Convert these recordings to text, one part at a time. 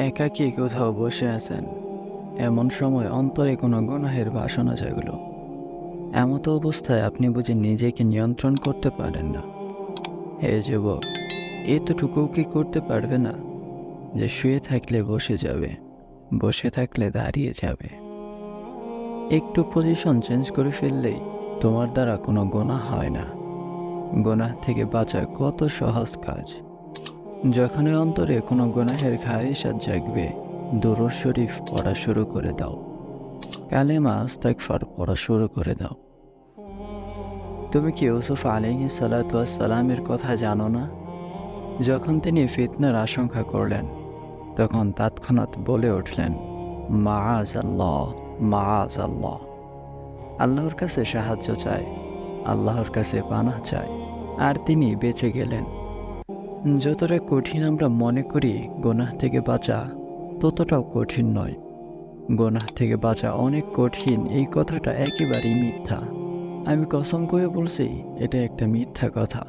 একাকী কোথাও বসে আছেন, এমন সময় অন্তরে কোনো গুনাহের বাসনা জাগলো। এমত অবস্থায় আপনি বুঝি নিজেকে নিয়ন্ত্রণ করতে পারেন না। হে যুবক, এতটুকু কি করতে পারবে না যে শুয়ে থাকলে বসে যাবে, বসে থাকলে দাঁড়িয়ে যাবে? একটু পজিশন চেঞ্জ করে ফেললেই তোমার দ্বারা কোনো গুনাহ হয় না। গুনাহ থেকে বাঁচা কত সহজ কাজ। যখনই অন্তরে কোনো গুনাহের খায়েশাত জাগবে, দুরূদ শরীফ পড়া শুরু করে দাও, কালেমা ইস্তিগফার পড়া শুরু করে দাও। তুমি কি ইউসুফ আলাইহিস সালাতু ওয়াস সালামের কথা জানো না? যখন তিনি ফিতনার আশঙ্কা করলেন, তখন তৎক্ষণাৎ বলে উঠলেন, মাআযাল্লাহ, মাআযাল্লাহ। আল্লাহর কাছে সাহায্য চায়, আল্লাহর কাছে পানাহ চায়, আর তিনি বেঁচে গেলেন। যতটা কঠিন আমরা মনে করি গুনাহ থেকে বাঁচা, ততটাও কঠিন নয়। গুনাহ থেকে বাঁচা অনেক কঠিন, এই কথাটা একেবারেই মিথ্যা। আমি কসম করে বলছি, এটা একটা মিথ্যা কথা।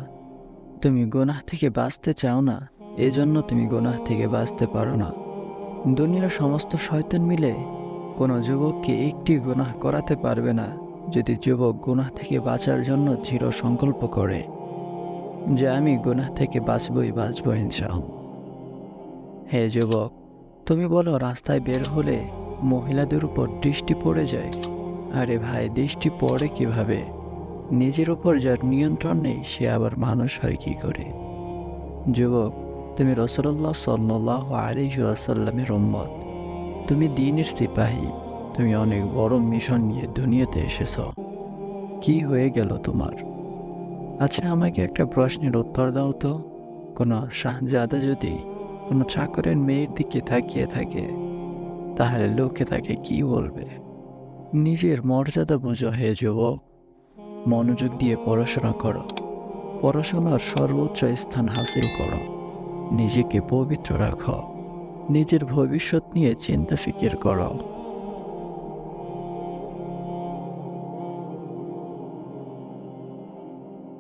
তুমি গুনাহ থেকে বাঁচতে চাও না, এজন্য তুমি গুনাহ থেকে বাঁচতে পারো না। দুনিয়ার সমস্ত শয়তান মিলে কোনো যুবককে একটি গুনাহ করাতে পারবে না, যদি যুবক গুনাহ থেকে বাঁচার জন্য দৃঢ় সংকল্প করে যে আমি গুনাহ থেকে বাঁচবই ইনশাআল্লাহ। হে যুবক, তুমি বলো রাস্তায় বের হলে মহিলাদের উপর দৃষ্টি পড়ে যায়। আরে ভাই, দৃষ্টি পড়ে কিভাবে? নিজের উপর যার নিয়ন্ত্রণ নেই, সে আবার মানুষ হয় কি করে? যুবক, তুমি রাসূলুল্লাহ সাল্লাল্লাহু আলাইহি ওয়াসাল্লামের উম্মত, তুমি দ্বীনের সিপাহী, তুমি অনেক বড় মিশন নিয়ে দুনিয়াতে এসেছ। কি হয়ে গেল তোমার? আচ্ছা, আমাকে একটা প্রশ্নের উত্তর দাও তো। কোনো শাহজাদা যদি কোনো চাকরের মেয়ের দিকে তাকিয়ে থাকে, তাহলে লোকে তাকে কি বলবে? নিজের মর্যাদা বোঝো হে যুবক। মনোযোগ দিয়ে পড়াশোনা করো, পড়াশোনার সর্বোচ্চ স্থান হাসিল করো, নিজেকে পবিত্র রাখো, নিজের ভবিষ্যৎ নিয়ে চিন্তা ফিকির করো।